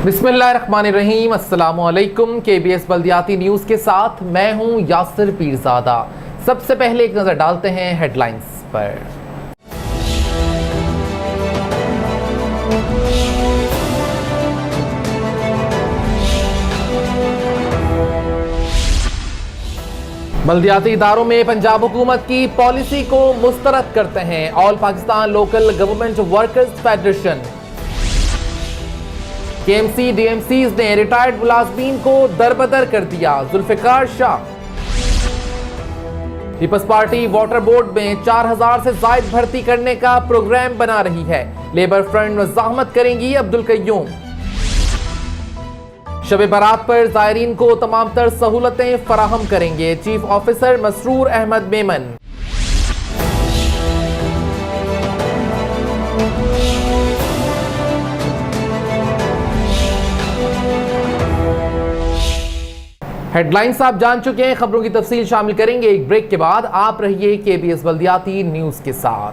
बिस्मिल्लाहिर्रहमानिर्रहीम, अस्सलामुअलैकुम। केबीएस बल्दियाती न्यूज़ के साथ मैं हूं यासिर पीरज़ादा। सबसे पहले एक नज़र डालते हैं हेडलाइंस पर। बल्दियाती इदारों में पंजाब हुकूमत की पॉलिसी को मुस्तरद करते हैं all Pakistan local government workers federation. KMC DMCs ने रिटायर्ड मुलाजमीन को दरबदर कर दिया, Zulfiqar Shah. People's Party water board में 4000 से जायद भर्ती करने का प्रोग्राम बना रही है, लेबर फ्रंट वज़ाहमत करेंगी अब्दुल कय्यूम। शब बारात पर ज़ायरीन को तमाम तर सहूलतें फराहम करेंगे chief officer Masroor Ahmed Memon. Headlines आप जान चुके हैं, खबरों की तफसील शामिल करेंगे एक ब्रेक के बाद। आप रहिए केबीएस बल्दियाती न्यूज़ के साथ।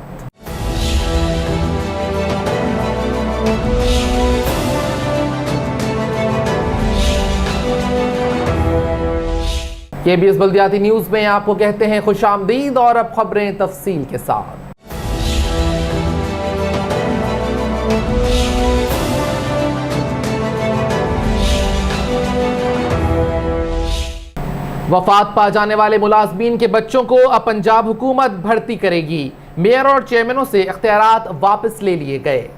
केबीएस बल्दियाती न्यूज़ में आपको कहते हैं खुशामदीद, और अब खबरें तफसील के साथ। वफात पा जाने वाले मुलाजमीन के बच्चों को अब पंजाब हुकूमत भर्ती करेगी। मेयर और चेयरमैनों से इख्तियारात वापस ले लिए गए।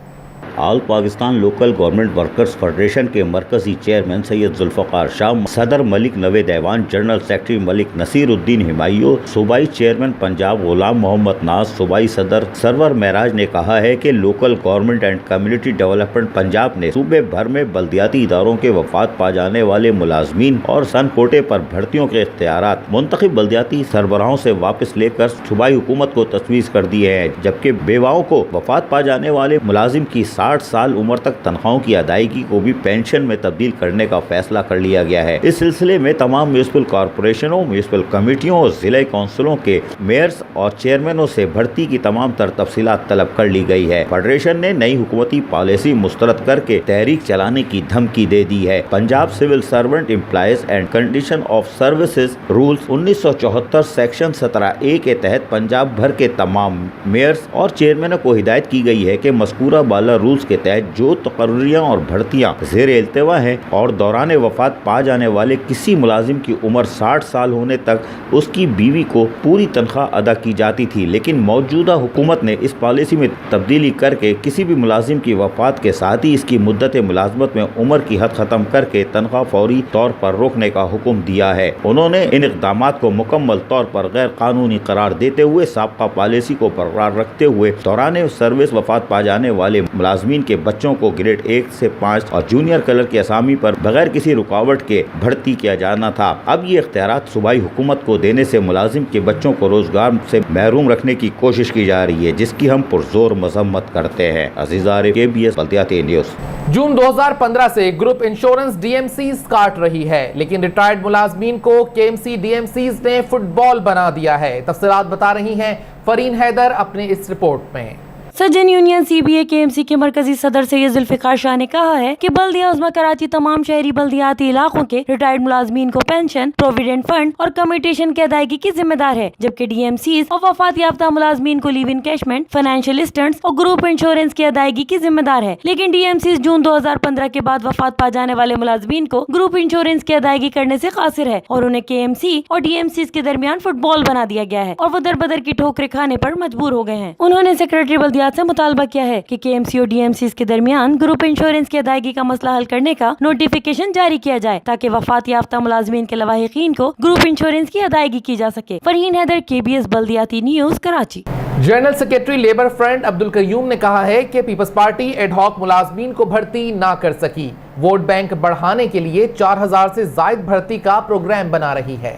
All Pakistan local government workers federation के मरकजी चेयरमैन सैयद जुल्फिकार शाह, सदर मलिक नवेद ऐवान, जनरल सेक्रेटरी मलिक नसीरुद्दीन हिमायू, सूबाई चेयरमैन पंजाब गुलाम मोहम्मद नाज, सूबाई सदर सरवर महराज ने कहा है कि local government and community development Punjab ने सूबे भर में बल्दियाती इदारों के वफात पा जाने वाले मुलाजमीन और सन कोटे पर भर्तियों के इख्तियारात मुंतखब बल्दियाती सरबराहों से वापस लेकर सूबाई हुकूमत को तजवीज़ कर दिए हैं, जबकि बेवाओं को वफात पा जाने वाले मुलाजिम की 60 साल उम्र तक तनख्वाहों की अदायगी को भी पेंशन में तब्दील करने का फैसला कर लिया गया है। इस सिलसिले में तमाम म्यूनिसिपल कॉरपोरेशनों, म्यूनिसिपल कमेटियों और जिला काउंसिलों के मेयर्स और चेयरमैनों से भर्ती की तमाम तर तफसीलात तलब कर ली गई है। फेडरेशन ने नई हुकूमती पॉलिसी मुस्तरद करके तहरीक चलाने की धमकी दे दी है। Punjab civil servant employees and condition of services rules 1974 section 17A के तहत पंजाब भर के तमाम मेयर्स और चेयरमैनों को हिदायत की गई है कि मज़कूरा बाला रूल्स के तहत जो तकर्रियाँ और भर्तियाँ ज़ेर इल्तिवा हैं और दौरान वफात पा जाने वाले किसी मुलाजिम की उम्र 60 साल होने तक उसकी बीवी को पूरी तनख्वाह अदा की जाती थी, लेकिन मौजूदा हुकूमत ने इस पॉलिसी में तब्दीली करके किसी भी मुलाजिम की वफात के साथ ही इसकी मुद्दत मुलाजमत में उम्र की हद ख़त्म करके तनख्वाह फौरी तौर पर रोकने का हुक्म दिया है। उन्होंने इन इक़दाम को मुकम्मल तौर पर गैर कानूनी करार देते हुए साबका पॉलिसी को बरकरार रखते हुए दौरान सर्विस वफात पा जाने वाले मुलाजमीन के बच्चों को ग्रेड 1 से 5 और जूनियर कलर की असामी पर बगैर किसी रुकावट के भर्ती किया जाना था। अब ये इख्तियारात सूबाई हुकूमत को देने से मुलाजिम के बच्चों को रोजगार से महरूम रखने की कोशिश की जा रही है, जिसकी हम पुरजोर मजम्मत करते हैं। अजीज़ारे केबीएस बल्दियाती न्यूज़। जून 2015 से ग्रुप इंश्योरेंस डीएमसीज काट रही है, लेकिन रिटायर्ड मुलाजमीन को केएमसी डीएमसीज ने फुटबॉल बना दिया है। तफसीलात बता रही हैं फरीन हैदर अपने इस रिपोर्ट में। सज्जन यूनियन सीबीए केएमसी के मरकजी सदर सैयद जुल्फिकार शाह ने कहा है कि बल्दिया उज़्मा कराची तमाम शहरी बल्दियाती इलाकों के रिटायर्ड मुलाजमीन को पेंशन, प्रोविडेंट फंड और कम्यूटेशन की अदायगी की जिम्मेदार है, जबकि डीएमसीज और वफात याफ्ता मुलाजमीन को लीव इनकैशमेंट, फाइनेंशियल असिस्टेंस और ग्रुप इंश्योरेंस की अदायगी की जिम्मेदार है। लेकिन डीएमसीज जून 2015 के बाद वफात पा जाने वाले मुलाजमीन को ग्रुप इंश्योरेंस की अदायगी करने से कासिर है और उन्हें केएमसी और डीएमसीज के दरमियान फुटबॉल बना दिया गया है और वो दरबदर की ठोकरें खाने पर मजबूर हो गए हैं। उन्होंने सेक्रेटरी बल्दियात से मुतालबा किया है कि केएमसी और डीएमसीज के दरमियान ग्रुप इंश्योरेंस की अदायगी का मसला हल करने का नोटिफिकेशन जारी किया जाए, ताकि वफात याफ्ता मुलाजमीन के लवाहिकीन को ग्रुप इंश्योरेंस की अदायगी की जा सके। फरहीन हैदर, केबीएस बल्दियाती news, Karachi. General secretary labour front Abdul Qayyum ने कहा है कि पीपल्स पार्टी एडहॉक मुलाजमीन को भर्ती ना कर सकी, वोट बैंक बढ़ाने के लिए 4000 से जायद भर्ती का प्रोग्राम बना रही है।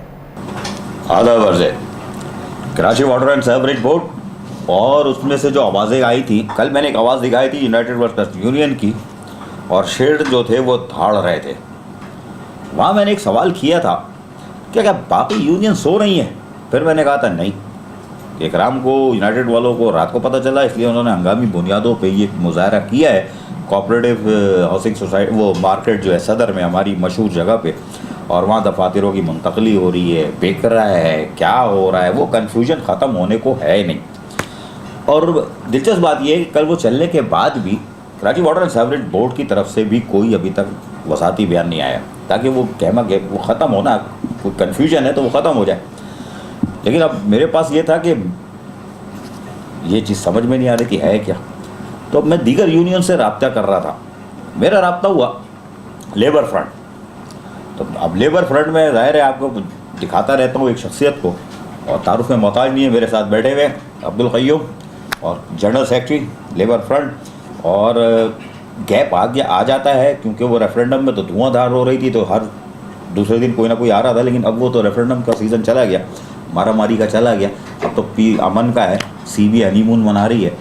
Karachi water and sewerage board और उसमें से जो आवाज़ें आई थी, कल मैंने एक आवाज़ दिखाई थी यूनाइटेड वर्कर्स यूनियन की, और शेड जो थे वो धाड़ रहे थे। वहाँ मैंने एक सवाल किया था कि क्या बाकी यूनियन सो रही हैं? फिर मैंने कहा था नहीं, इकराम को यूनाइटेड वालों को रात को पता चला, इसलिए उन्होंने हंगामी बुनियादों पे ये मुजाहरा किया है। कोऑपरेटिव हाउसिंग सोसाइटी वो मार्केट जो है सदर में हमारी मशहूर जगह पे, और वहाँ दफातरों की मुंतकली हो रही है, बिक रहा है, क्या हो रहा है, वो कन्फ्यूजन ख़त्म होने को है ही नहीं। और दिलचस्प बात यह है कि कल वो चलने के बाद भी Karachi water and sewerage board की तरफ से भी कोई अभी तक वसाती बयान नहीं आया, ताकि वो कहमा गैप वो ख़त्म होना, कोई कन्फ्यूजन है तो वो ख़त्म हो जाए। लेकिन अब मेरे पास ये था कि ये चीज़ समझ में नहीं आ रही कि है क्या, तो अब मैं दीगर यूनियन से रब्ता कर रहा था। मेरा रब्ता हुआ लेबर फ्रंट, तो अब लेबर फ्रंट में ज़ाहिर है आपको दिखाता रहता हूँ एक शख्सियत को, और तारुफ में मोहताज नहीं है, मेरे साथ बैठे हुए अब्दुल क़य्यूम और जनरल सेक्रेटरी लेबर फ्रंट। और गैप आ जाता है क्योंकि वो रेफरेंडम में तो धुआंधार हो रही थी, तो हर दूसरे दिन कोई ना कोई आ रहा था, लेकिन अब वो तो रेफरेंडम का सीज़न चला गया, मारामारी का चला गया, अब तो अमन का है, CB हनीमून मना रही है।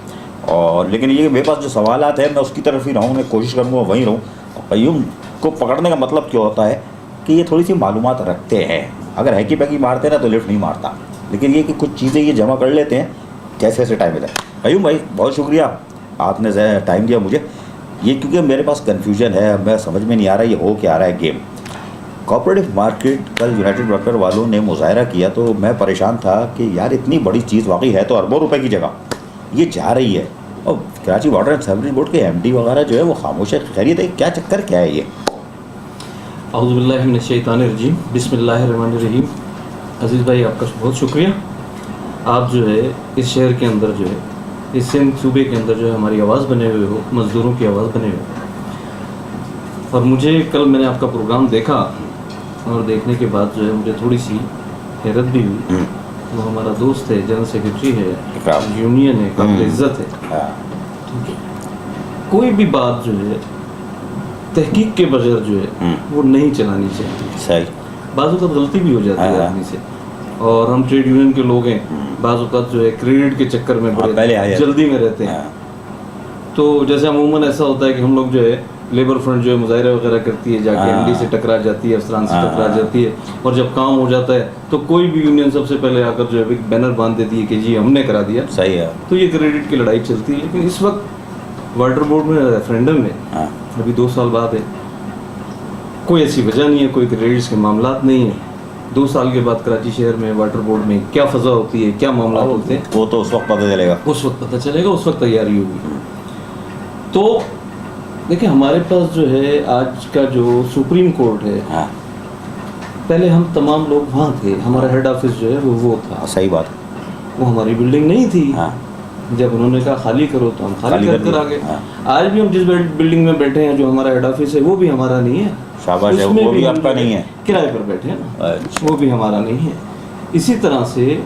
और लेकिन ये मेरे पास जो सवालात हैं मैं उसकी तरफ ही रहूँ, मैं कोशिश करूँगा वहीं रहूँ। और क़य्यूम को पकड़ने का मतलब क्या होता है कि ये थोड़ी सी मालूमात रखते हैं, अगर हैकी पैकी मारते ना तो लिफ्ट नहीं मारता, लेकिन ये कि कुछ चीज़ें ये जमा कर लेते हैं जैसे जैसे टाइम मिला। क़य्यूम भाई बहुत शुक्रिया, आपने टाइम दिया मुझे, ये क्योंकि मेरे पास कन्फ्यूजन है, मैं समझ में नहीं आ रहा ये हो क्या रहा है गेम। कोऑपरेटिव मार्केट कल यूनाइटेड वर्कर वालों ने मुजाहरा किया तो मैं परेशान था कि यार इतनी बड़ी चीज़ वाकई है तो अरबों रुपए की जगह ये जा रही है, और Karachi water and sewerage board के MD वगैरह जो है वो खामोश है। खैरियत है, क्या चक्कर क्या है ये? औज़ुबिल्लाहि मिनश्शैतानिर्रजीम, बिस्मिल्लाहिर्रहमानिर्रहीम। अज़ीज़ भाई आपका बहुत शुक्रिया, आप जो है इस शहर के अंदर जो है, इस सिंध सूबे के अंदर जो है हमारी आवाज़ बने हुए हो, मज़दूरों की आवाज़ बने हुए हो। और मुझे कल मैंने आपका प्रोग्राम देखा, और देखने के बाद जो है मुझे थोड़ी सी हैरत भी हुई। वो हमारा दोस्त है, जनरल सेक्रेटरी है, यूनियन है, काबिल इज़्ज़त है, कोई भी बात जो है तहकीक के बगैर जो है वो नहीं चलानी चाहिए। सही, बाज़ वक़्त गलती भी हो जाती है आदमी से, और हम ट्रेड यूनियन के लोग हैं, बाज़ वक़्त जो है क्रेडिट के चक्कर में बड़े जल्दी में रहते हैं। तो जैसे अमूमन ऐसा होता है कि हम लोग जो है लेबर फ्रंट जो है मुजाहरा वगैरह करती है, जाके MD से टकरा जाती है, अफसरान से टकरा जाती है, और जब काम हो जाता है तो कोई भी यूनियन सबसे पहले आकर जो है बैनर बांध देती है कि जी हमने करा दिया। सही है, तो ये क्रेडिट की लड़ाई चलती है। लेकिन इस वक्त वाटर बोर्ड में रेफरेंडम में अभी 2 साल बाद है, कोई ऐसी वजह नहीं है, कोई क्रेडिट्स के मामला नहीं है। 2 साल के बाद कराची शहर में वाटर बोर्ड में क्या फ़ज़ा होती है, क्या मामला होते हैं, वो तो उस वक्त पता चलेगा, उस वक्त पता चलेगा, उस वक्त तैयारी होगी। तो देखिए हमारे पास जो है आज का जो सुप्रीम कोर्ट है, पहले हम तमाम लोग वहाँ थे, हमारा हेड ऑफिस जो है वो था। सही बात, वो हमारी बिल्डिंग नहीं थी। जब उन्होंने कहा खाली करो तो हम खाली कर आ गए। आज भी हम जिस बिल्डिंग में बैठे हैं, जो हमारा हेड ऑफिस है, वो भी हमारा नहीं है। शाबाश है, वो भी आपका नहीं है, किराए पर बैठे हैं ना, वो भी हमारा नहीं है। इसी तरह से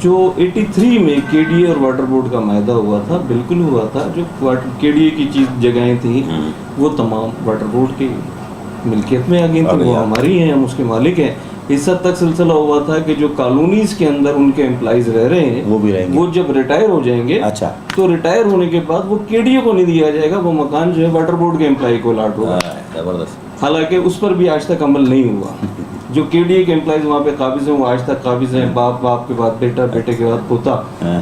जो 83 में KDA और वाटर बोर्ड का मायदा हुआ था, बिल्कुल हुआ था। जो KDA की चीज़ जगहें थी वो तमाम वाटर बोर्ड की मिल्कियत में आ गई थी, वो हमारी हैं, हम उसके मालिक हैं। इस हद तक सिलसिला हुआ था कि जो कॉलोनीज़ के अंदर उनके एम्प्लॉइज़ रह रहे हैं वो भी रहेंगे, वो जब रिटायर हो जाएंगे, अच्छा, तो रिटायर होने के बाद वो KDA को नहीं दिया जाएगा, वो मकान जो है वाटर बोर्ड के एम्प्लॉय को अलॉट होगा। ज़बरदस्त। हालांकि उस पर भी आज तक अमल नहीं हुआ। जो KDA के एम्प्लॉइज वहाँ पे काबिज हैं, वो आज तक काबिज हैं, बाप के बाद बेटा, बेटे के बाद पोता,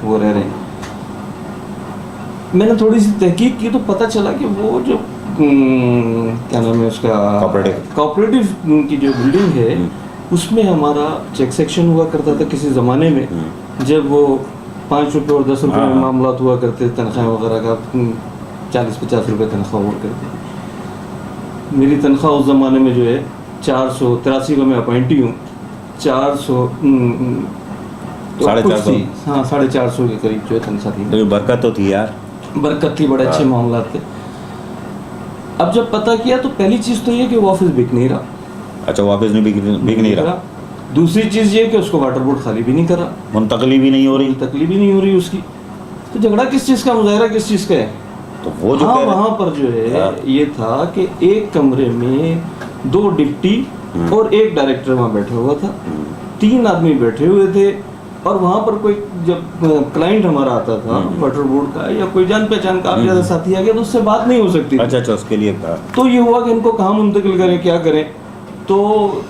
वो रह रहे हैं। मैंने थोड़ी सी तहकीक की तो पता चला कि वो जो क्या नाम है उसका, कोऑपरेटिव की जो बिल्डिंग है, उसमें हमारा चेक सेक्शन हुआ करता था किसी ज़माने में, जब वो 5 रुपये और 10 रुपये में मामला हुआ करते, तनख्वाह वगैरह का 40-50 रुपये तनख्वाह हुआ करती। मेरी तनख्वाह उस ज़माने में जो है 483 का मैं अपॉइंटी हूँ, 450 हाँ 450 के करीब जो है तनख्वाह थी। तो बरकत तो थी यार, बरकत थी, बड़े अच्छे मामला थे। अब जब पता किया तो पहली चीज़ तो ये कि वो ऑफिस बिक नहीं रहा। अच्छा, वो ऑफिस बिक नहीं रहा। दूसरी चीज़ ये कि उसको वाटर बोर्ड खाली भी नहीं कर रहा, मुंतकली भी नहीं हो रही, तकलीफ भी नहीं हो रही उसकी। तो झगड़ा किस चीज़ का, मुजाहरा किस चीज़ का है? तो वो जो वहाँ पर जो है ये था कि एक कमरे में 2 डिप्टी और 1 डायरेक्टर वहाँ बैठा हुआ था, 3 आदमी बैठे हुए थे। और वहाँ पर कोई जब क्लाइंट हमारा आता था वाटर बोर्ड का या कोई जान पहचान का ज़्यादा साथी आ गया तो उससे बात नहीं हो सकती। अच्छा, उसके लिए तो ये हुआ कि इनको कहाँ मुंतकिल करें, क्या करें। तो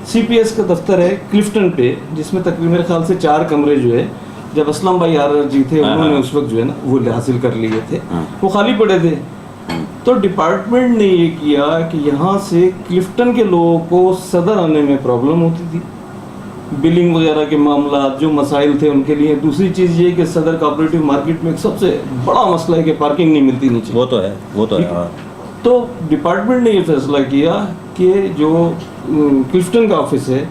CPS का दफ्तर है क्लिफ्टन पे, जिसमें तकरीबन मेरे ख्याल से 4 कमरे जो है, जब असलम भाई RRG थे उन्होंने उस वक्त जो है ना वो हासिल कर लिए थे, वो खाली पड़े थे। तो डिपार्टमेंट ने ये किया कि यहाँ से क्लिफ्टन के लोगों को सदर आने में प्रॉब्लम होती थी, बिलिंग वगैरह के मामला जो मसाइल थे उनके लिए। दूसरी चीज़ ये कि सदर कोऑपरेटिव मार्केट में एक सबसे बड़ा मसला है कि पार्किंग नहीं मिलती नीचे। वो तो है, वो तो है। हाँ। तो डिपार्टमेंट ने ये फैसला किया कि जो क्लिफ्टन का ऑफिस है,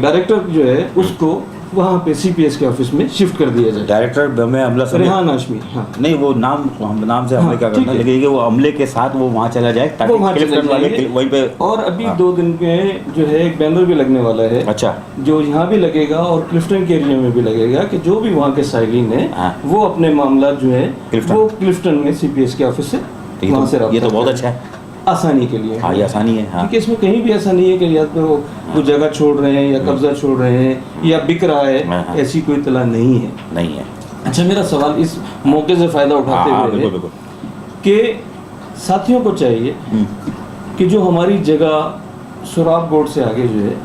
डायरेक्टर जो है उसको वहाँ पे सीपीएस के ऑफिस में शिफ्ट कर दिया जाए। डायरेक्टर में अमला रेहान हाशमी। हाँ नहीं, वो नाम से हमने क्या ठीक करना, है। लेकिन ये वो अमले के साथ वो वहाँ चला जाए वो ताकि वहाँ चले क्लिफ्टन वाले जाएंगे। वहीं पे। और अभी हाँ। 2 दिन में जो है एक बैनर भी लगने वाला है, अच्छा, जो यहाँ भी लगेगा और क्लिफ्टन के एरिया में भी लगेगा कि जो भी वहाँ के साइलिन है हाँ। वो अपने मामला जो है क्लिफ्टन। वो क्लिफ्टन में सीपीएस के ऑफिस से वहाँ से ये तो बहुत करें। अच्छा है। आसानी के लिए। हाँ, ये आसानी है। हाँ। क्योंकि इसमें कहीं भी ऐसा नहीं है कि या तो वो जगह छोड़ रहे हैं या कब्जा छोड़ रहे हैं या बिक रहा हाँ, है, हाँ। ऐसी कोई इत्तला नहीं है। नहीं है। अच्छा, मेरा सवाल इस मौके से फायदा उठाते हाँ, हुए बिल्कुल है बिल्कुल। कि साथियों को चाहिए कि जो हमारी जगह सुराब बोर्ड से आगे जो है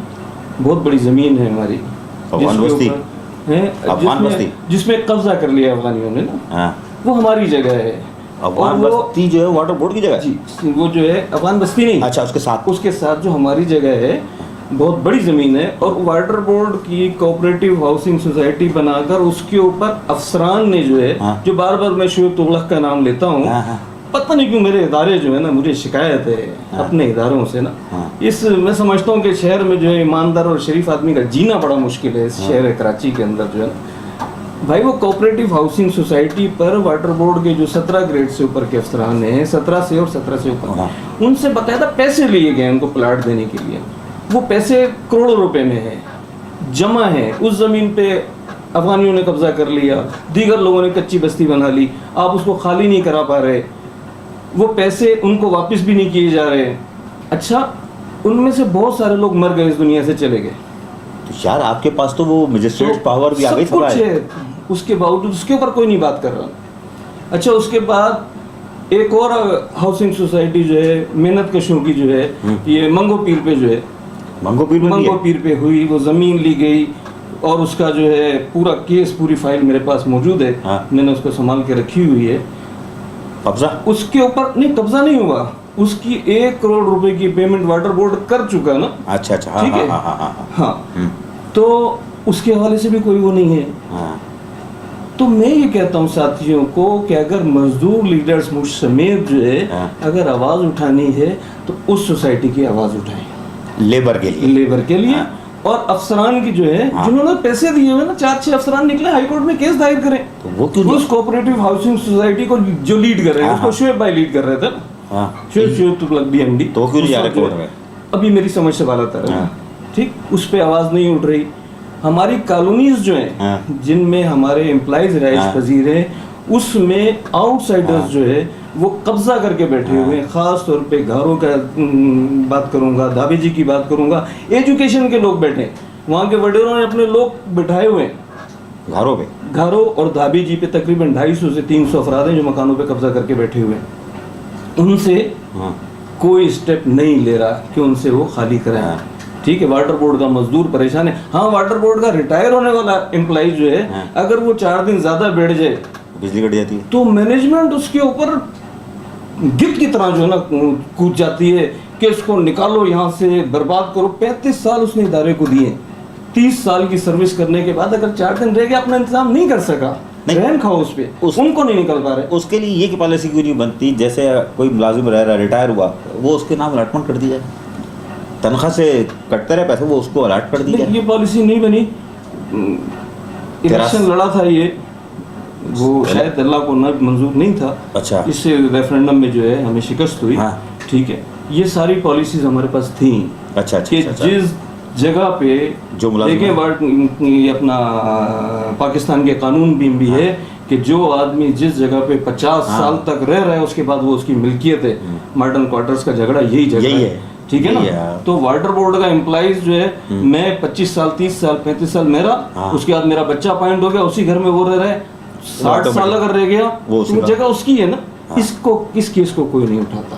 बहुत बड़ी ज़मीन है हमारी, अफगान जिसके बस्ती। ऊपर है, अफगान बस्ती। जिसमें कब्जा कर लिया अफगानियों ने ना, हाँ, वो हमारी जगह है। अफगान और वो बस्ती जो है वाटर बोर्ड की जगह। जी, वो जो है अफगान बस्ती नहीं, अच्छा, उसके साथ जो हमारी जगह है बहुत बड़ी ज़मीन है, और वाटर बोर्ड की कोऑपरेटिव हाउसिंग सोसाइटी बनाकर उसके ऊपर अफसरान ने जो है, हाँ। जो बार बार मैं शुएब तुगलक का नाम लेता हूँ, हाँ, हाँ। पता नहीं क्यों मेरे इदारे जो है ना, मुझे शिकायत है अपने इदारों से ना। हाँ। मैं समझता हूँ कि शहर में जो है ईमानदार और शरीफ आदमी का जीना बड़ा मुश्किल है इस शहर कराची के अंदर जो है ना। भाई, वो कोऑपरेटिव हाउसिंग सोसाइटी पर वाटर बोर्ड के जो 17 ग्रेड से ऊपर के अफसरान हैं, 17 से और 17 से ऊपर, हाँ। उनसे बाकायदा पैसे लिए गए उनको प्लाट देने के लिए। वो पैसे करोड़ों रुपए में है, जमा है। उस ज़मीन पे अफगानियों ने कब्जा कर लिया, दीगर लोगों ने कच्ची बस्ती बना ली, आप उसको खाली नहीं करा पा रहे, वो पैसे उनको वापस भी नहीं किए जा रहे। अच्छा, उनमें से बहुत सारे लोग मर गए, इस दुनिया से चले गए। तो यार, आपके पास तो वो मजिस्ट्रेट पावर भी आ गई। सब कुछ है, उसके बावजूद उसके ऊपर कोई नहीं बात कर रहा। अच्छा, उसके बाद एक और हाउसिंग सोसाइटी जो है मेहनत कशों की जो है, ये मंगो पीर पे जो है, मंगो पीर पे हुई, वो ज़मीन ली गई और उसका जो है पूरा केस, पूरी फाइल मेरे पास मौजूद है। हाँ। मैंने उसको संभाल के रखी हुई है। कब्जा उसके ऊपर नहीं, कब्जा नहीं हुआ, उसकी 1 करोड़ रुपए की पेमेंट वाटर बोर्ड कर चुका ना। अच्छा अच्छा। हाँ, ठीक है। हाँ, हाँ, हाँ, हाँ, हाँ, तो उसके हवाले से भी कोई वो नहीं है। हाँ। तो मैं ये कहता हूँ साथियों को कि अगर मजदूर लीडर्स मुझ समेत जो है, हाँ। अगर आवाज़ उठानी है तो उस सोसाइटी की आवाज़ उठाएं, लेबर के लिए। लेबर के लिए। हाँ। और अफसरान की जो है, हाँ। जिन्होंने पैसे दिए हुए ना, 4-6 अफसरान निकले, हाईकोर्ट में केस दायर करें। तो वो क्यों उस कोऑपरेटिव हाउसिंग सोसाइटी को जो लीड कर रहे हैं, हाँ, उसको हाँ। शुएब भाई लीड कर रहे थे ना, हाँ। शुएब तुगलक BMD। तो क्यों नहीं जा रहे कोर्ट में? अभी मेरी समझ से बात आता है, हाँ। ठीक, उस पर आवाज़ नहीं उठ रही। हमारी कॉलोनीज जो हैं, हाँ। जिनमें हमारे एम्प्लॉइज रिहाइश हाँ। पजीर हैं, उसमें आउटसाइडर्स जो है वो कब्जा करके बैठे हुए हैं। ख़ास तौर पे घरों का बात करूंगा, दाबी जी की बात करूंगा, एजुकेशन के लोग बैठे, वहाँ के वडेरों ने अपने लोग बिठाए हुए हैं घरों पे। घरों और धाबी जी पे तकरीबन 250 से 300 अफराद हैं जो मकानों पे कब्जा करके बैठे हुए हैं। उनसे हाँ। कोई स्टेप नहीं ले रहा कि उनसे वो खाली कराएं। हाँ। ठीक है, वाटर बोर्ड का मजदूर परेशान है। हाँ, वाटर बोर्ड का रिटायर होने वाला एम्प्लॉय जो है, हाँ। अगर वो 4 दिन ज्यादा बैठ जाए बिजली कट जाती है। तो मैनेजमेंट उसके ऊपर गिद्ध की तरह जो है ना कूद जाती है कि इसको निकालो यहाँ से, बर्बाद करो। 35 साल उसने इदारे को दिए, 30 साल की सर्विस करने के बाद अगर 4 दिन रह गया, अपना इंतजाम नहीं कर सका, नहीं। रहन खाओ उस पे, उनको नहीं निकल पा रहे। उसके लिए ये की पॉलिसी क्यों नहीं बनती? जैसे कोई मुलाजिम रह रहा, रिटायर हुआ, वो उसके नाम अलॉटमेंट कर दिया, तनख्वाह से कटते रहे पैसे, वो उसको अलॉट कर दिया। ये पॉलिसी नहीं बनी। इलेक्शन लड़ा था ये, वो शायद अल्लाह को ना मंजूर नहीं था। अच्छा। इस रेफरेंडम में जो है हमें शिकस्त हुई। हाँ। ठीक है, ये सारी पॉलिसीज हमारे पास थी अच्छा कि जिस जगह पे जो मुलाजिम देखें, ये अपना पाकिस्तान के कानून भी है कि जो आदमी जिस जगह पे 50 साल तक रह रहा है, उसके बाद वो उसकी मिल्कियत है। मॉडर्न क्वार्टर्स का झगड़ा यही जगह यही है। ठीक है ना। तो वाटर बोर्ड का एम्प्लॉइज जो है, मैं 25 साल, 30 साल, 35 साल मेरा, उसके बाद मेरा बच्चा अपॉइंट हो गया, उसी घर में वो रह रहा है, 60 साल अगर रह गया वो तो जगह उसकी है ना। इसको, इस केस को कोई नहीं उठाता।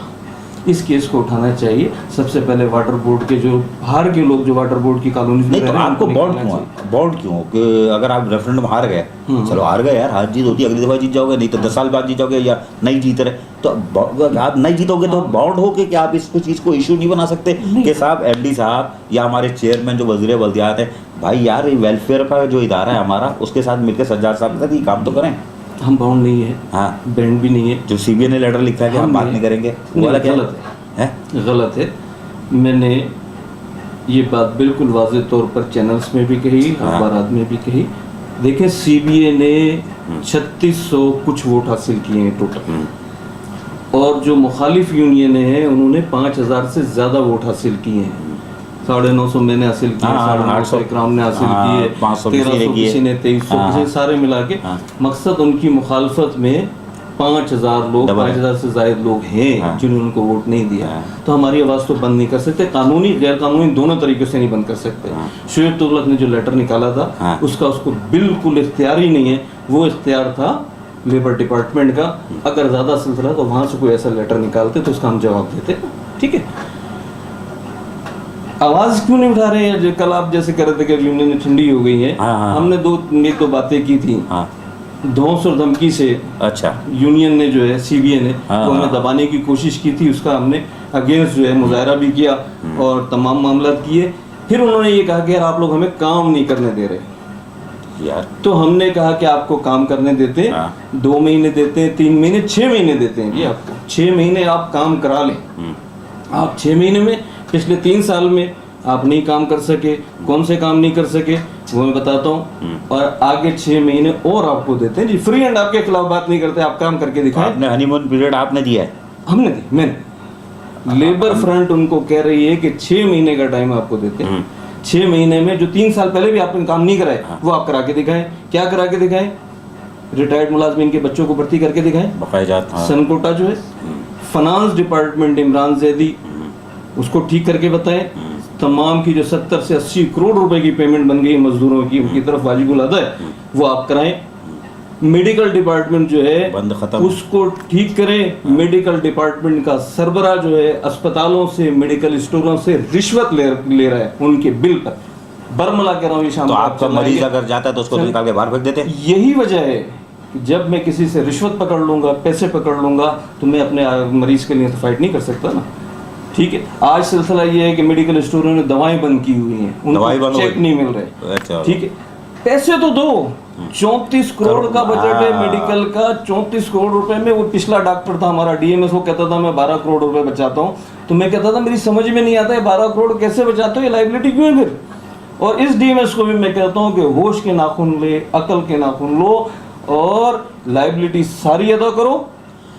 इस केस को उठाना चाहिए। सबसे पहले वाटर बोर्ड के जो बाहर के लोग जो वाटर बोर्ड की कॉलोनी में नहीं तो रह रहे हैं, आपको उनको बॉन्ड निकालना क्यों चाहिए। है? बॉन्ड क्यों कि अगर आप रेफरेंडम हार गए, चलो हार गए यार, हार जीत होती है, अगली दफा जीत जाओगे, नहीं तो 10 साल बाद जीत जाओगे, या नहीं जीत रहे तो आप नहीं जीतोगे तो बॉन्ड हो के क्या आप इसको चीज़ को इशू नहीं बना सकते कि साहब एमडी साहब या हमारे चेयरमैन जो वजीर बल्दियात है, भाई यार वेलफेयर का जो इदारा है हमारा, उसके साथ मिलकर सज्जाद साहब के साथ ये काम तो करें। हम बाउंड नहीं है, हाँ, बैंड भी नहीं है। जो सीबीआई ने लेटर लिखा है कि हम बात नहीं करेंगे, वो वाला क्या गलत है? गलत है। मैंने ये बात बिल्कुल वाज़ेह तौर पर चैनल्स में भी कही, अखबारात में भी कही। देखें, सीबीआई ने 3600 कुछ वोट हासिल किए हैं टोटल, और जो मुखालिफ यूनियन है उन्होंने 5000 से ज़्यादा वोट हासिल किए हैं। 950 मैंने हासिल किए, 850 इकराम ने हासिल किए, 1300 किसी ने, 2300 किसी, सारे मिला के। मकसद उनकी मुखालफत में 5000 लोग, 5000 से ज़ायद लोग हैं जिन्होंने उनको वोट नहीं दिया। तो हमारी आवाज़ तो बंद नहीं कर सकते, कानूनी गैर कानूनी दोनों तरीक़े से नहीं बंद कर सकते। शुएब तुगलक ने जो लेटर निकाला था उसका उसको बिल्कुल इख्तियार ही नहीं है, वो इख्तियार था लेबर डिपार्टमेंट का। अगर ज़्यादा सिलसिला तो वहाँ से कोई ऐसा लेटर निकालते तो उसका हम जवाब देते। ठीक है, आवाज़ क्यों नहीं उठा रहे हैं? जो कल आप जैसे कह रहे थे कि यूनियन ठंडी हो गई है, हमने एक दो बातें की थी धौंस और धमकी से। अच्छा, यूनियन ने जो है, सीबीआई ने तो हमें दबाने की कोशिश की थी, उसका हमने अगेंस्ट जो है मुजाहरा भी किया और तमाम मामला किए। फिर उन्होंने ये कहा कि यार आप लोग हमें काम नहीं करने दे रहे यार। तो हमने कहा कि आपको काम करने देते हैं, 2 महीने देते हैं, 3 महीने, 6 महीने देते हैं जी आपको। 6 महीने आप काम करा लें। आप 6 महीने में पिछले 3 साल में आप नहीं काम कर सके, कौन से काम नहीं कर सके वो मैं बताता हूँ, और आगे 6 महीने और आपको देते हैं जी, फ्री एंड आपके खिलाफ बात नहीं करते, आप काम करके दिखाएं। आपने हनीमून पीरियड आपने दिया है? हमने दी, मैंने। लेबर फ्रंट उनको कह रही है कि 6 महीने का टाइम आपको देते हैं। 6 महीने में जो 3 साल पहले भी आपने काम नहीं कराए वो आप करा के दिखाएं। क्या करा के दिखाएं? रिटायर्ड मुलाजमीन के बच्चों को भर्ती करके दिखाएं। बकायदात सनकोटा जो है, फाइनेंस डिपार्टमेंट इमरान जैदी, उसको ठीक करके बताएं। तमाम की जो 70 से 80 करोड़ रुपए की पेमेंट बन गई मजदूरों की, उनकी तरफ वाजिबुल अदा है, वो आप कराएं। मेडिकल डिपार्टमेंट जो है बंद खत्म, उसको ठीक करें। मेडिकल डिपार्टमेंट का सरबरा जो है अस्पतालों से, मेडिकल स्टोरों से रिश्वत ले रहा है उनके बिल पर। बरमला कह रहा हूँ ये शाम तो आपका मरीज अगर जाता है तो उसको निकाल के बाहर फेंक देते हैं। यही वजह है कि जब मैं किसी से रिश्वत पकड़ लूंगा, पैसे पकड़ लूंगा, तो मैं अपने मरीज के लिए तो फाइट नहीं कर सकता ना। ठीक है, आज सिलसिला ये है कि मेडिकल स्टोरों ने दवाएं बंद की हुई हैं, उनको चेक नहीं मिल रहे। अच्छा, ठीक है, पैसे तो दो। 34 करोड़ का बजट है मेडिकल का, 34 करोड़ रुपए में वो पिछला डॉक्टर था हमारा डीएमएस, वो कहता था मैं 12 करोड़ रुपए बचाता हूँ। तो मैं कहता था मेरी समझ में नहीं आता है 12 करोड़ कैसे बचाते हो, ये लाइबिलिटी क्यों है फिर? और इस डीएमएस को भी मैं कहता हूँ कि होश के नाखून ले, अकल के नाखून लो और लाइबिलिटी सारी अदा करो,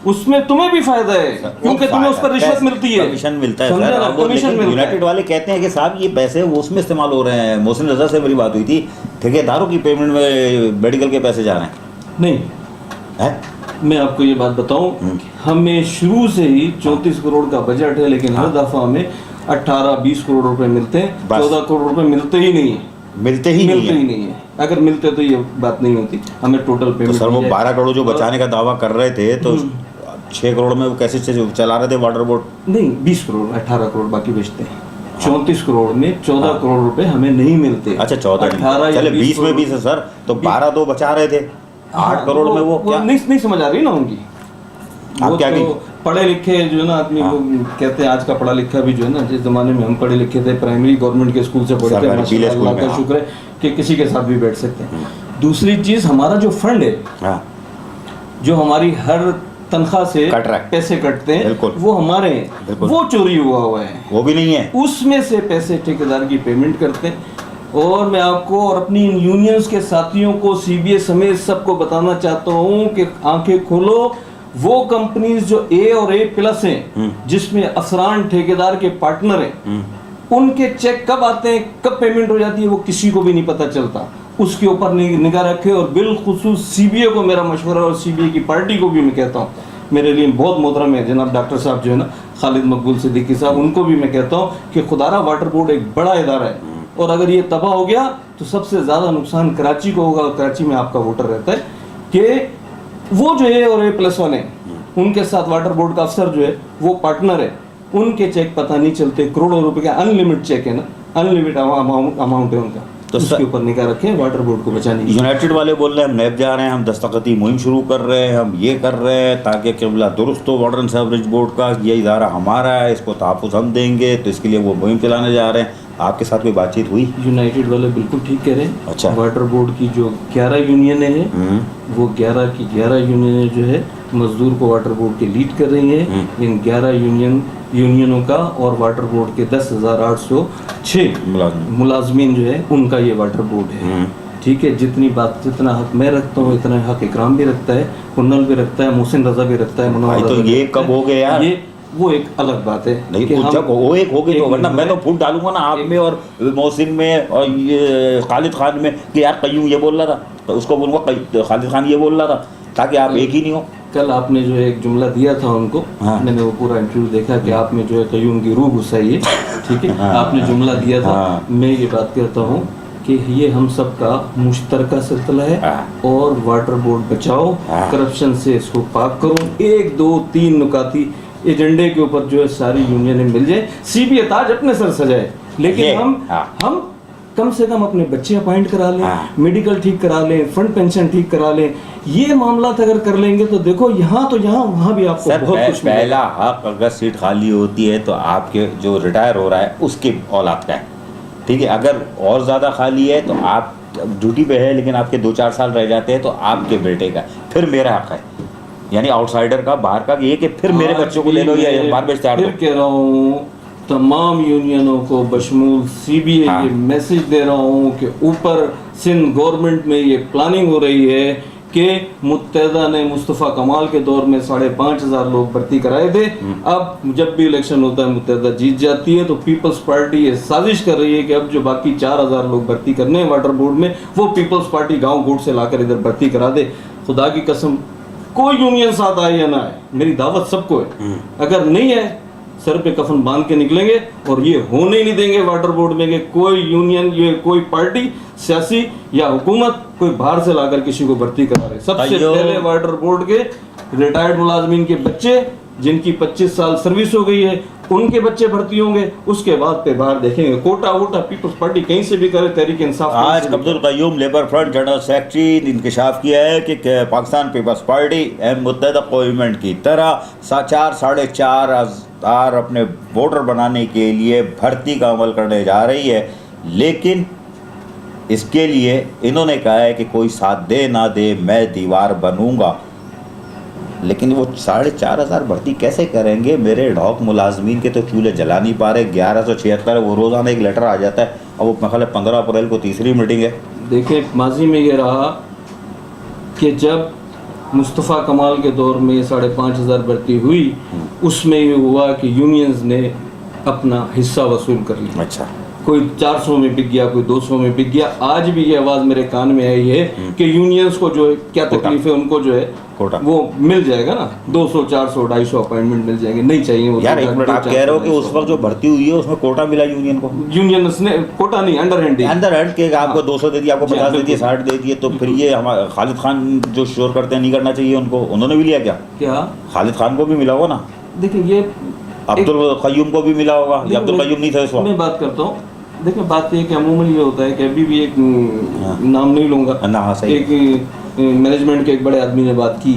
उसमें तुम्हें भी फायदा है क्योंकि तुम्हें उस पर रिश्वत मिलती है, कमीशन मिलता है सर। अब कमीशन मिलता है। यूनाइटेड वाले कहते हैं कि साहब ये पैसे उसमें इस्तेमाल हो रहे हैं। मोहसिन रजा से मेरी बात हुई थी, ठेकेदारों की पेमेंट में मेडिकल के पैसे जा रहे हैं। नहीं है? मैं आपको ये बात बताऊं, हमें शुरू से ही 34 करोड़ का बजट है, लेकिन हर दफा हमें 18-20 करोड़ रुपए मिलते हैं, 14 करोड़ रुपए मिलते ही नहीं है। मिलते ही नहीं है। अगर मिलते तो ये बात नहीं होती, हमें टोटल पेमेंट। तो सर वो 12 करोड़ जो बचाने का दावा कर रहे थे तो 6 करोड़ में वो कैसे चला रहे थे वाटर बोर्ड? नहीं, 20 करोड़ 18 करोड़ बाकी बेचते हैं। 34 करोड़ में 14 करोड़ रुपए हमें नहीं मिलते। अच्छा 14, चले 20 में 20 है सर, तो 12 तो बचा रहे थे, 8 करोड़ में वो क्या नहीं समझ आ रही ना उनकी। आप क्या तो पढ़े लिखे जो है ना आदमी को कहते हैं, आज का पढ़ा लिखा भी जो है ना, जिस जमाने में हम पढ़े लिखे थे, प्राइमरी गवर्नमेंट के स्कूल से पढ़े थे, माशाल्लाह अल्लाह का शुक्र है कि किसी के साथ भी बैठ सकते हैं। दूसरी चीज, हमारा जो फंड है, जो हमारी हर तनख्वाह से पैसे कटते हैं, वो हमारे हैं, वो चोरी हुआ है, वो भी नहीं है। उसमें से पैसे ठेकेदार की पेमेंट करते हैं। और मैं आपको और अपनी इन यूनियंस के साथियों को, सीबीआई समेत सबको बताना चाहता हूँ कि आंखें खोलो। वो कंपनीज जो ए और A+ हैं, जिसमें अफसरान ठेकेदार के पार्टनर हैं, उनके चेक कब आते हैं, कब पेमेंट हो जाती है, वो किसी को भी नहीं पता चलता। उसके ऊपर निगाह रखे। और बिलखुसूस सीबीआई को मेरा मशवरा, और सीबीआई की पार्टी को भी मैं कहता हूँ, मेरे लिए बहुत मोहतरम है जनाब डॉक्टर साहब जो है ना, खालिद मकबूल सिद्दीकी साहब, उनको भी मैं कहता हूँ कि खुदारा वाटर बोर्ड एक बड़ा इदारा है, और अगर ये तबाह हो गया तो सबसे ज़्यादा नुकसान कराची को होगा। कराची में आपका वोटर रहता है कि वो जो है और A+ वाले उनके साथ वाटर बोर्ड का अफसर जो है वो पार्टनर है, उनके चेक पता नहीं चलते, करोड़ों रुपए का अनलिमिटेड चेक है ना, अनलिमिटेड अमाउंट है उनका, तो उसके ऊपर निगाह रखें वाटर बोर्ड को बचाने की। यूनाइटेड वाले बोल रहे हैं हम नैब जा रहे हैं, हम दस्तखती मुहिम शुरू कर रहे हैं, हम ये कर रहे हैं ताकि केवला दुरुस्त हो वाटर एंड सीवरेज बोर्ड का, ये इदारा हमारा है, इसको तहफ़्फ़ुज़ हम देंगे, तो इसके लिए वो मुहिम चलाने जा रहे हैं। आपके साथ कोई बातचीत हुई? यूनाइटेड वाले बिल्कुल ठीक कह रहे हैं। अच्छा। वाटर बोर्ड की जो 11 यूनियन है वो 11 की 11 यूनियन जो है मजदूर को वाटर बोर्ड के लीड कर रही हैं। इन 11 यूनियनों का और वाटर बोर्ड के 10,806 मुलाजमीन जो है उनका ये वाटर बोर्ड है। ठीक है, जितना हक मैं रखता हूँ इतना हक इकराम भी रखता है, कुन्नल भी रखता है, मोहसिन रजा भी रखता है, मुनव्वर तो रजा भी ये रखता कब है। हो गया यार? ये वो एक अलग बात है। नहीं कि तो हम- जब वो एक हो गई तो, एक वरना मिनट मैं तो में- फूट डालूंगा ना आप में और मोहसिन में और ये खालिद खान में कि यार कयूम ये बोल रहा था, तो उसको बोलूँगा खालिद खान ये बोल रहा था, ताकि आप एक ही नहीं हो। कल आपने जो है एक जुमला दिया था उनको, हाँ। मैंने वो पूरा इंटरव्यू देखा कि आप में जो है कयूम की रूह घुसाई है। ठीक है, हाँ। आपने जुमला दिया था। हाँ। मैं ये बात कहता हूँ कि ये हम सब का मुश्तरका सिलसिला है हाँ। और वाटर बोर्ड बचाओ, हाँ। करप्शन से इसको पाक करो। 1 2 3 नुकाती एजेंडे के ऊपर जो है सारी यूनियनें मिल जाए, सीबी ताज अपने सर सजाए, लेकिन ये, हम हाँ। हम कम से कम अपने बच्चे अपॉइंट करा लें, हाँ। मेडिकल ठीक करा लें, फंड पेंशन ठीक करा लें। ये मामला अगर कर लेंगे तो देखो यहाँ तो यहाँ वहाँ भी आपको सर बहुत कुछ मिलेगा। पहला हक अगर सीट खाली होती है तो आपके जो रिटायर हो रहा है उसके औलाद का है, ठीक है। अगर और ज़्यादा खाली है तो आप ड्यूटी पे है लेकिन आपके 2-4 साल रह जाते हैं तो आपके बेटे का, फिर मेरा हक है, यानी आउटसाइडर का, बाहर का, ये कि फिर मेरे बच्चों को ले लो या बाहर में चार फिर कह रहा हूँ तमाम यूनियनों को बशमूल सीबीआई हाँ। ये मैसेज दे रहा हूँ कि ऊपर सिंध गवर्नमेंट में ये प्लानिंग हो रही है कि मुत्तहदा ने मुस्तफ़ा कमाल के दौर में 5,500 लोग भर्ती कराए थे। अब जब भी इलेक्शन होता है मुत्तहदा जीत जाती है तो पीपल्स पार्टी ये साजिश कर रही है कि अब जो बाकी 4,000 लोग भर्ती करने हैं वाटर बोर्ड में वो पीपल्स पार्टी गांव गोट से लाकर इधर भर्ती करा दे। खुदा की कसम कोई यूनियन साथ आए या ना आए, मेरी दावत सबको है। अगर नहीं है सर पे कफन बांध के निकलेंगे और ये होने ही नहीं देंगे वाटर बोर्ड में कि कोई यूनियन, ये कोई पार्टी सियासी या हुकूमत कोई बाहर से लाकर किसी को भर्ती करा रहे। सबसे अयो। पहले वाटर बोर्ड के रिटायर्ड मुलाजमीन के बच्चे जिनकी 25 साल सर्विस हो गई है उनके बच्चे भर्ती होंगे, उसके बाद पे बाहर देखेंगे। कोटा वोटा पीपल्स पार्टी कहीं से भी करे, तहरीक इंसाफ कहीं आज से भी Abdul Qayyum labour front general secretary ने इंकशाफ किया है कि पाकिस्तान पीपल्स पार्टी मुत्तहदा गवर्नमेंट की तरह 4,500 अपने वोटर बनाने के लिए भर्ती का अमल करने जा रही है, लेकिन इसके लिए इन्होंने कहा है कि कोई साथ दे ना दे मैं दीवार बनूंगा। लेकिन वो 4,500 भर्ती कैसे करेंगे? मेरे ढौक मुलाजमीन के तो चूल्हे जला नहीं पा रहे। 1176 वो रोज़ाना एक लेटर आ जाता है, अब वो मेरे ख्याल 15 अप्रैल को तीसरी मीटिंग है। देखिए माजी में ये रहा कि जब मुस्तफ़ा कमाल के दौर में 5,500 भर्ती हुई, उसमें ये हुआ कि यूनियंस ने अपना हिस्सा वसूल कर लिया। अच्छा, कोई 400 में बिक गया, कोई 200 में बिक गया। आज भी ये आवाज़ मेरे कान में आई है कि यूनियंस को जो है क्या कोटा। तकलीफ है, उनको जो है कोटा। वो मिल जाएगा ना, 200 400 250 अपॉइंटमेंट मिल जाएंगे। नहीं चाहिए वो यार एक मिनट, आप कह रहे हो कि उस वक्त जो भर्ती हुई है उसमें कोटा मिला यूनियन को? यूनियंस ने कोटा नहीं, अंडर हैंड अंदर हट के आपको 200 दे दिया, आपको जी, 50 दे दिए, बिल्कुल। 60 दे दिए, तो फिर ये हमारा खालिद खान जो शोर करते हैं नहीं करना चाहिए उनको, उन्होंने भी लिया क्या? क्या खालिद खान को भी मिला होगा ना, देखिए ये अब्दुल कयूम को भी मिला होगा, या अब्दुल कयूम नहीं था इस वक्त? मैं बात करता हूँ। देखिए बात ये कि अमूमन ये होता है कि अभी भी एक नाम नहीं लूँगा, ना, हाँ, सही। एक मैनेजमेंट के एक बड़े आदमी ने बात की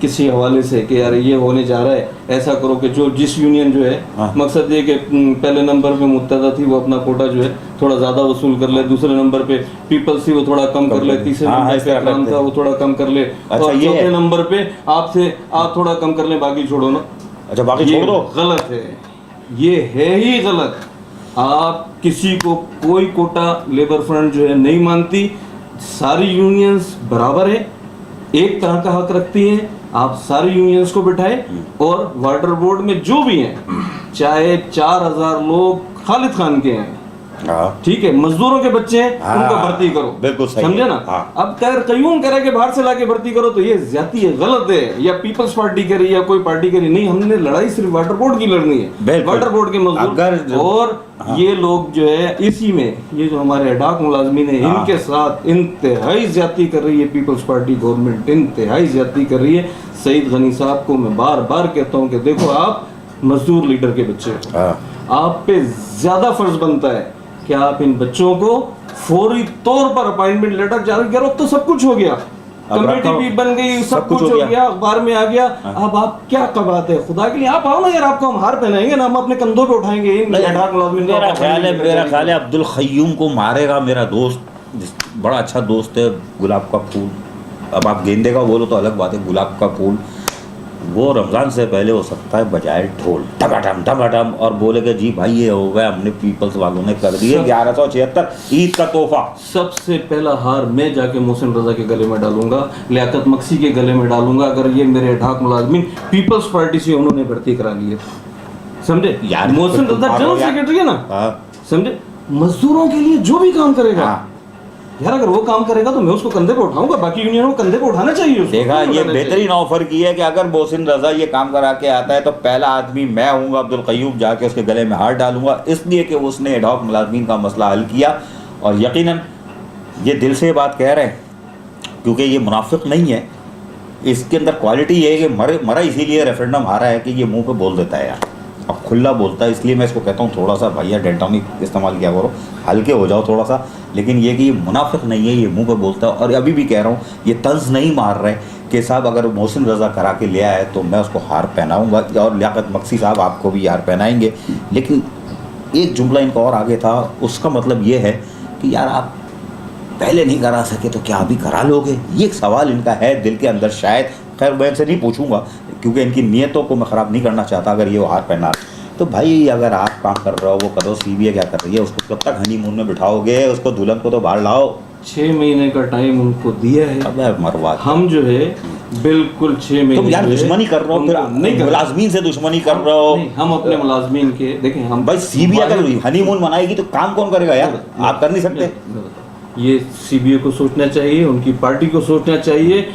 किसी हवाले से कि यार ये होने जा रहा है, ऐसा करो कि जो जिस यूनियन जो है, हाँ। मकसद ये कि पहले नंबर पे मुत्तहदा थी वो अपना कोटा जो है थोड़ा ज़्यादा वसूल कर ले, दूसरे नंबर पे पीपल्स थी वो थोड़ा कम कर ले, तीसरे हाँ, नंबर इस पे तरह इकराम करते था वो थोड़ा कम कर ले, अच्छा, और ये चौथे है। नंबर पे आपसे आप थोड़ा कम कर ले, बाकी छोड़ो ना। अच्छा, बाकी ये छोड़ दो। गलत है, ये है ही गलत। आप किसी को कोई कोटा लेबर फ्रंट जो है नहीं मानती, सारी यूनियंस बराबर है, एक तरह का हक रखती हैं। आप सारी यूनियंस को बिठाए और वाटर बोर्ड में जो भी हैं, चाहे 4,000 लोग खालिद खान के हैं, हाँ, ठीक है, मजदूरों के बच्चे हैं, हाँ, उनको भर्ती करो, बिल्कुल सही समझे है, ना। हाँ। अब कयूम कह रहा है कि बाहर से लाके भर्ती करो, तो ये ज्यादती है, गलत है। या पीपल्स पार्टी कह रही है या कोई पार्टी कह रही है, नहीं, हमने लड़ाई सिर्फ वाटर बोर्ड की लड़नी है, बिल्कुल। वाटर बोर्ड के मजदूर अगर- और हाँ। ये लोग जो है इसी में ये जो हमारे अडाक मुलाजमीन है, हाँ। इनके साथ इंतहाई ज्यादती कर रही है पीपल्स पार्टी गवर्नमेंट, इंतहाई ज्यादती कर रही है। सईद गनी साहब को मैं बार बार कहता हूँ कि देखो आप मजदूर लीडर के बच्चे हो, हाँ। आप पे ज्यादा फर्ज बनता है कि आप इन बच्चों को फौरी तौर पर अपॉइंटमेंट लेटर जारी करो। तो सब कुछ हो गया, कमेटी भी बन गई, सब कुछ हो गया, अखबार में आ गया। अब आप क्या कबात है, खुदा के लिए आप आओ ना यार, आपको हम हार पहनाएंगे ना, हम अपने कंधों पे उठाएंगे। मेरा ख्याल है अब्दुल क़य्यूम को मारेगा मेरा दोस्त, बड़ा अच्छा दोस्त है, गुलाब का फूल। अब आप गेंदे का बोलो तो अलग बात है, गुलाब का फूल वो रमज़ान से पहले हो सकता है बजाय ढोल टमाटम और बोले कि जी भाई ये हो गया, हमने पीपल्स वालों ने कर दिए 1176 ईद का तोहफा। सबसे पहला हार मैं जाके मोहसिन रजा के गले में डालूंगा, लियाकत मक्सी के गले में डालूंगा, अगर ये मेरे ढाक मुलाजमीन पीपल्स पार्टी से उन्होंने भर्ती करा ली है, समझे यार। मोहसिन रजा जनरल सेक्रेटरी है ना, समझे, मजदूरों के लिए जो भी काम करेगा यार, अगर वो काम करेगा तो मैं उसको कंधे पे उठाऊंगा, बाकी यूनियनों को कंधे पे उठाना चाहिए उसको। देखा, ये बेहतरीन ऑफर की है कि अगर मोहसिन रजा ये काम करा के आता है तो पहला आदमी मैं हूँगा, अब्दुल क़य्यूम, जाके उसके गले में हाथ डालूंगा, इसलिए कि उसने एडहॉक मुलाजमीन का मसला हल किया। और यकीनन ये दिल से बात कह रहे हैं, क्योंकि ये मुनाफिक नहीं है, इसके अंदर क्वालिटी ये है कि मरा इसीलिए रेफरेंडम हारा है कि ये मुँह पर बोल देता है यार, अब खुला बोलता है। इसलिए मैं इसको कहता हूँ थोड़ा सा भैया डेंटोनिक इस्तेमाल किया करो, हल्के हो जाओ थोड़ा सा। लेकिन ये कि ये मुनाफिक नहीं है, ये मुंह पे बोलता है। और अभी भी कह रहा हूँ, ये तंज नहीं मार रहे कि साहब अगर मोहसिन रजा करा के ले आए तो मैं उसको हार पहनाऊँगा, और लियाकत मक्सी साहब आपको भी हार पहनाएंगे। लेकिन एक जुमला इनका और आगे था, उसका मतलब ये है कि यार आप पहले नहीं करा सके तो क्या अभी करा लोगे? ये एक सवाल इनका है दिल के अंदर शायद। खैर मैं इनसे नहीं पूछूंगा क्योंकि इनकी नीयतों को मैं ख़राब नहीं करना चाहता। अगर ये वो हार पहना तो भाई अगर आप काम कर रहे हो वो करो, सीबीआई क्या कर रही है, उसको कब तक हनीमून में बिठाओगे? उसको दुल्हन को तो बाहर लाओ। 6 महीने का टाइम उनको दिया है। अब मरवा हम जो है बिल्कुल 6 महीने तुम यार दुश्मनी कर रहे हो, फिर नहीं मुलाजमीन से दुश्मनी कर रहे हो। हम अपने मुलाजमीन के देखें, हम भाई सीबीआई अगर हनीमून मनाएगी तो काम कौन करेगा यार? आप कर नहीं सकते। ये सीबीआई को सोचना चाहिए, उनकी पार्टी को सोचना चाहिए।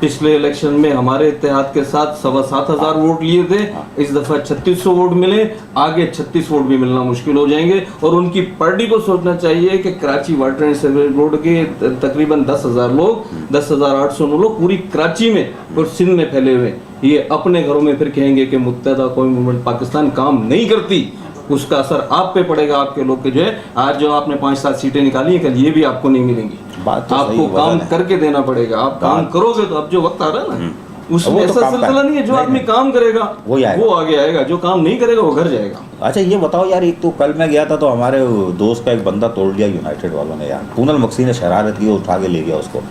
पिछले इलेक्शन में हमारे इत्तेहाद के साथ 7,500 वोट लिए थे, इस दफा 3600 वोट मिले, आगे 36 वोट भी मिलना मुश्किल हो जाएंगे। और उनकी पार्टी को सोचना चाहिए कि Karachi water and sewerage board के तकरीबन 10,000 लोग, 10,809 लोग पूरी कराची में और सिंध में फैले हुए, ये अपने घरों में फिर कहेंगे कि मुत्तहदा कौमी मूवमेंट पाकिस्तान काम नहीं करती। उसका असर आप पे पड़ेगा, आपके लोग के जो है आज जो आपने 5-7 सीटें निकाली हैं, कल ये भी आपको नहीं मिलेंगी। बात तो आपको काम करके देना पड़ेगा। आप काम करोगे तो अब जो वक्त आ रहा है ना, उसमें ऐसा सिलसिला नहीं है, जो आदमी काम करेगा वो आगे आएगा, जो काम नहीं करेगा वो घर जाएगा। अच्छा ये बताओ यार, एक तो कल मैं गया था तो हमारे दोस्त का एक बंदा तोड़ दिया यूनाइटेड वालों ने यार। पूनल मक्सी ने शरारत की, उठा के ले गया उसको।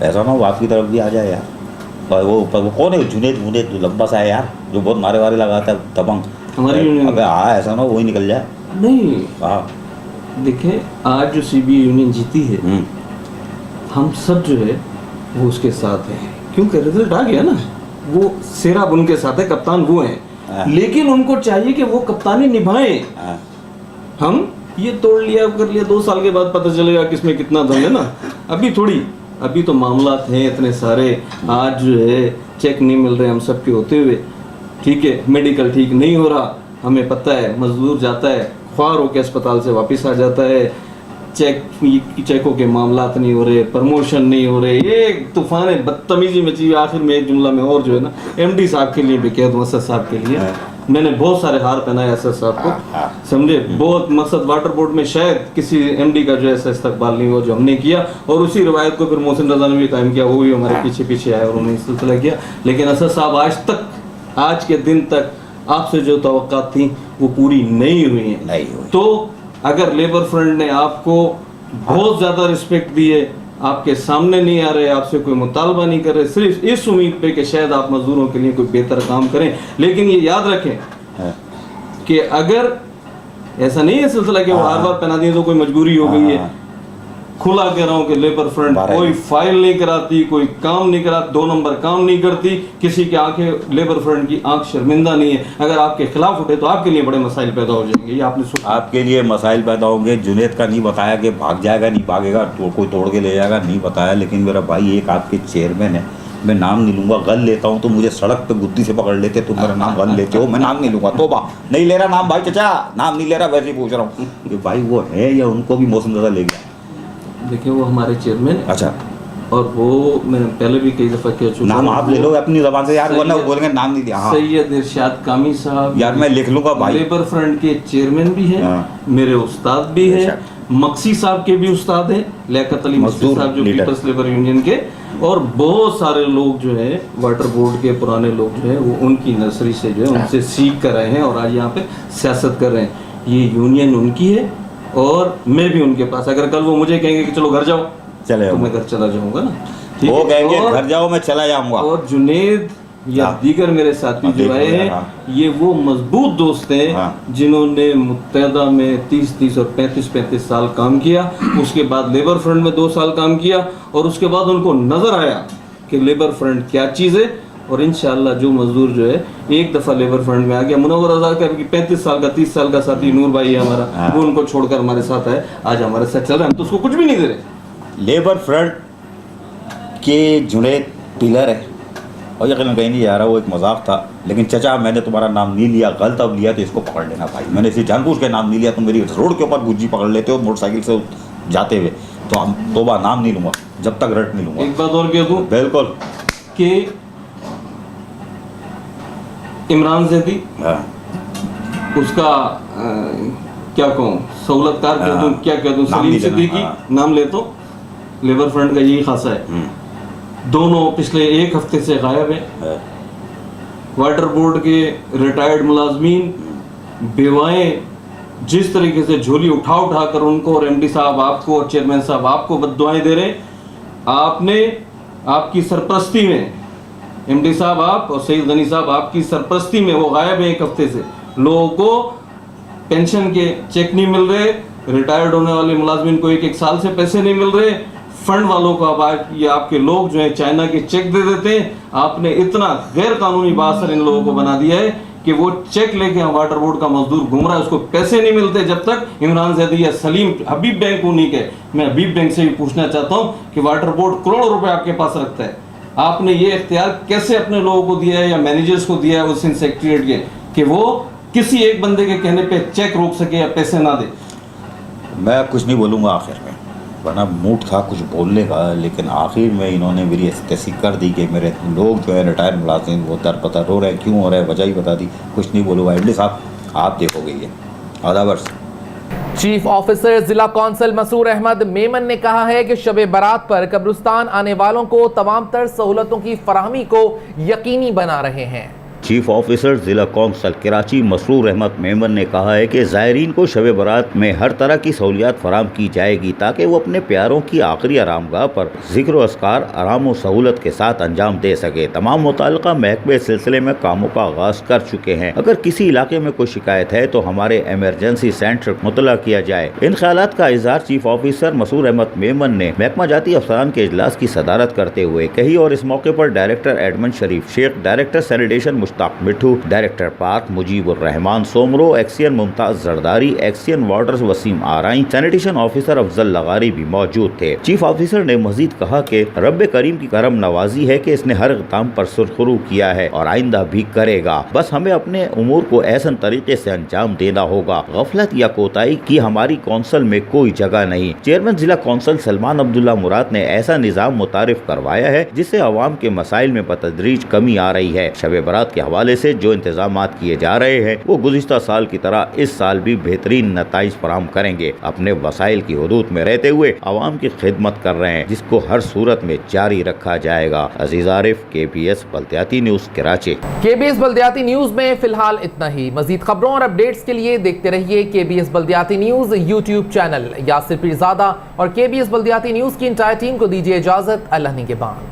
ऐसा ना हो आपकी तरफ भी आ जाए यार। और वो कौन है? जुनेद जो लंबा सा है यार, जो बहुत मारे वारे लगाता है, दबंग हमारी यूनियन। अबे हाँ, ऐसा ना वही निकल जाए। नहीं हाँ देखिए, आज जो सीबीआई यूनियन जीती है, हम सब जो है वो उसके साथ हैं, क्योंकि रिजल्ट आ गया ना। वो सेराब उनके साथ है, कप्तान वो हैं, लेकिन उनको चाहिए कि वो कप्तानी निभाएं। हम ये तोड़ लिया कर लिया, 2 साल के बाद पता चलेगा किसमें कितना दम है ना। अभी थोड़ी, अभी तो मामला हैं इतने सारे। आज जो है चेक नहीं मिल रहे हम सब के होते हुए, ठीक है, मेडिकल ठीक नहीं हो रहा, हमें पता है। मजदूर जाता है, ख्वार होकर अस्पताल से वापस आ जाता है, चेकों के मामलात नहीं हो रहे, प्रमोशन नहीं हो रहे, ये तूफान बदतमीजी मची हुई। आखिर में एक जुमला में और जो है ना, एमडी साहब के लिए भी कह दूँ, असद साहब के लिए मैंने बहुत सारे हार पहनाए असद साहब को, समझे। बहुत मकसद वाटर बोर्ड में शायद किसी एमडी का जो है इस्तेकबाल नहीं हुआ जो हमने किया, और उसी रिवायत को फिर मोहसिन रजा ने भी कायम किया, वो भी हमारे पीछे पीछे आए और उन्होंने सिलसिला किया। लेकिन असद साहब आज तक, आज के दिन तक आपसे जो तवक्कात थी वो पूरी नहीं हुई है। तो अगर लेबर फ्रंट ने आपको बहुत ज़्यादा रिस्पेक्ट दी है, आपके सामने नहीं आ रहे, आपसे कोई मुतालबा नहीं कर रहे, सिर्फ इस उम्मीद पे कि शायद आप मजदूरों के लिए कोई बेहतर काम करें। लेकिन ये याद रखें कि अगर ऐसा नहीं है सिलसिला कि वो हर बार पहना दिए तो कोई मजबूरी हो गई है। खुला कह रहा हूँ कि लेबर फ्रंट कोई फाइल नहीं कराती, कोई काम नहीं कराती, 2 नंबर काम नहीं करती, किसी की आंखें, लेबर फ्रंट की आंख शर्मिंदा नहीं है। अगर आपके खिलाफ उठे तो आपके लिए बड़े मसाइल पैदा हो जाएंगे। ये आपने आपके लिए मसाइल पैदा होंगे। जुनेद का नहीं बताया कि भाग जाएगा, नहीं भागेगा, तो कोई तोड़ के ले जाएगा, नहीं बताया। लेकिन मेरा भाई एक आपके चेयरमैन है, मैं नाम नहीं लूंगा, गल लेता हूँ तो मुझे सड़क पे गुद्दी से पकड़ लेते, तुम मेरा नाम गल लेते हो, मैं नाम नहीं लूंगा। तोबा, नहीं ले रहा नाम भाई, चचा नाम नहीं ले रहा, वैसे ही पूछ रहा हूँ कि भाई वो है या उनको भी मोहसिन रजा ले गया? देखिए वो हमारे चेयरमैन। अच्छा, और वो मैंने पहले भी कई दफ़ा कह चुका नाम आप ले लो अपनी ज़बान से यार, वरना वो सैयद- बोलेंगे नाम नहीं दिया। हाँ सैयद इरशाद कामी साहब यार मैं लिख लूंगा भाई। लेबर फ्रंट के चेयरमैन भी हैं, हाँ। मेरे उस्ताद भी हैं, बेशक। मक्सी साहब के भी उस्ताद हैं, लियाकत अली मक्सी मजदूर साहब जो लीडर। पीपल्स लेबर यूनियन के, और बहुत सारे लोग जो है वाटर बोर्ड के पुराने लोग जो है वो उनकी नर्सरी से जो है उनसे सीख कर रहे हैं और आज यहाँ पे सियासत कर रहे हैं। ये यूनियन उनकी है और मैं भी उनके पास, अगर कल वो मुझे कहेंगे कि चलो घर जाओ, चले तो जाओ। मैं घर चला जाऊंगा ना, ठीक वो है? कहेंगे और- घर जाओ मैं चला जाऊंगा। और जुनेद या हाँ। दीगर मेरे साथी हाँ, जो देखो आए यार, हैं, हाँ। ये वो मजबूत दोस्त हैं हाँ। जिन्होंने मुत्तहदा में 30 और 35 साल काम किया, उसके बाद लेबर फ्रंट में 2 साल काम किया, और उसके बाद उनको नजर आया कि लेबर फ्रंट क्या चीज़ है। और इंशाअल्लाह जो मजदूर जो है एक दफ़ा लेबर फ्रंट में आ गया, मुनव्वर आज़ाद का 35 साल का 30 साल का साथी नूर भाई है हमारा, हाँ। वो उनको छोड़कर हमारे साथ है, आज हमारे साथ चल रहे हैं, हम तो उसको कुछ भी नहीं दे रहे। लेबर फ्रंट के जुनेद पिलर है, और यकीन कहीं नहीं जा रहा, वो एक मजाक था। लेकिन चचा मैंने तुम्हारा नाम नहीं लिया, गलत अब लिया तो इसको पकड़ लेना भाई। मैंने इसे जानबूझ के नाम नहीं लिया, तुम मेरी रोड के ऊपर गुज्जी पकड़ लेते हो मोटरसाइकिल से जाते हुए, तो हम तोबा नाम नहीं लूँगा जब तक रट नहीं लूँगा। एक बात और कह दूँ बिल्कुल। कि इमरान जैदी, हाँ उसका क्या कहूँ, सहूलतकार कह दूँ, क्या कह दूँ, नाम सलीम नहीं लेना, सिद्दीकी हाँ। नाम ले तो लेबर फ्रंट का यही खासा है। दोनों पिछले 1 हफ्ते से गायब हैं। है। वाटर बोर्ड के रिटायर्ड मुलाजमीन बेवाएं जिस तरीके से झोली उठा उठा कर उनको और एमडी साहब आपको और चेयरमैन साहब आपको बद्दुआएं दे रहे हैं। आपने आपकी सरपरस्ती में, एमडी साहब आप और सईद गनी साहब आपकी सरपरस्ती में वो गायब है 1 हफ्ते से। लोगों को पेंशन के चेक नहीं मिल रहे, रिटायर्ड होने वाले मुलाजमीन को 1-1 साल से पैसे नहीं मिल रहे, फंड वालों को अब ये आपके लोग जो है चाइना के चेक दे देते हैं। आपने इतना गैर कानूनी बासर इन लोगों को बना दिया है कि वो चेक लेके वाटर बोर्ड का मजदूर घूम रहा है, उसको पैसे नहीं मिलते जब तक इमरान जैदी या सलीम, हबीब बैंक उन्हीं के। मैं हबीब बैंक से भी पूछना चाहता हूँ कि वाटर बोर्ड करोड़ों रुपए आपके पास रखता है, आपने ये इख्तियार कैसे अपने लोगों को दिया है या मैनेजर्स को दिया है उस सेक्रेटरीट के कि वो किसी एक बंदे के कहने पे चेक रोक सके या पैसे ना दे? मैं कुछ नहीं बोलूँगा आखिर में, वरना मूड था कुछ बोलने का, लेकिन आखिर में इन्होंने मेरी ऐसी तस्दीक कर दी कि मेरे लोग जो है रिटायर मुलाजिम वो दर पता रो रहे हैं, क्यों हो रहा है, वजह ही बता दी। कुछ नहीं बोलूँगा। एमडी साहब आप देखोगे ये आधा वर्ष। चीफ ऑफिसर जिला कौंसल मसूर अहमद मेमन ने कहा है कि शब बारात पर कब्रिस्तान आने वालों को तमाम तर सहूलतों की फराहमी को यकीनी बना रहे हैं। चीफ ऑफिसर जिला कौंसल कराची मसरूर अहमद मेमन ने कहा है कि ज़ायरीन को शब बारात में हर तरह की सहूलियात फराम की जाएगी ताकि वो अपने प्यारों की आखिरी आरामगाह पर जिक्र व अस्कार आराम व सहूलत के साथ अंजाम दे सके। तमाम मुताल्लिका महकमे इस सिलसिले में कामों का आगाज कर चुके हैं। अगर किसी इलाके में कोई शिकायत है तो हमारे एमरजेंसी सेंटर मुतला किया जाए। इन ख्यालात का इजहार चीफ ऑफिसर मसूर अहमद मेमन ने महकमा जाती अफसरान के इजलास की सदारत करते हुए कही और इस मौके पर director admin Sharif Shaikh, director sanitation Mushtaq Mithu, director park Mujibur Rahman Soomro, XEN Mumtaz Zardari, XEN waters Waseem Arain, sanitation officer Afzal लगारी भी मौजूद थे। चीफ ऑफिसर ने मजीद कहा कि रब्बे करीम की करम नवाजी है कि इसने हर इक़दाम पर सुरखरू किया है और आइंदा भी करेगा। बस हमें अपने उमूर को ऐसा तरीके से अंजाम देना होगा। गफलत या कोताही की हमारी कौंसल में कोई जगह नहीं। चेयरमैन जिला कौंसल सलमान अब्दुल्ला मुराद ने ऐसा निज़ाम मुतारिफ करवाया है जिससे अवाम के मसाइल में बतदरीज कमी आ रही है। शब बारात के हवाले से जो इंतजामात किए जा रहे हैं वो गुज़िश्ता साल की तरह इस साल भी बेहतरीन नताइज फराम करेंगे। अपने वसाइल की हुदूद में रहते हुए अवाम की खिदमत कर रहे हैं जिसको हर सूरत में जारी रखा जाएगा। अजीज आरिफ, KBS बल्दियाती न्यूज़ कराची। KBS बल्दियाती न्यूज़ में फिलहाल इतना ही। मजीद खबरों और अपडेट्स के लिए देखते रहिए KBS बल्दियाती news YouTube channel. Yasir Pirzada और KBS बल्दियाती न्यूज़ की इंटायर टीम को दीजिए इजाज़त। अल्लाह निगहबान।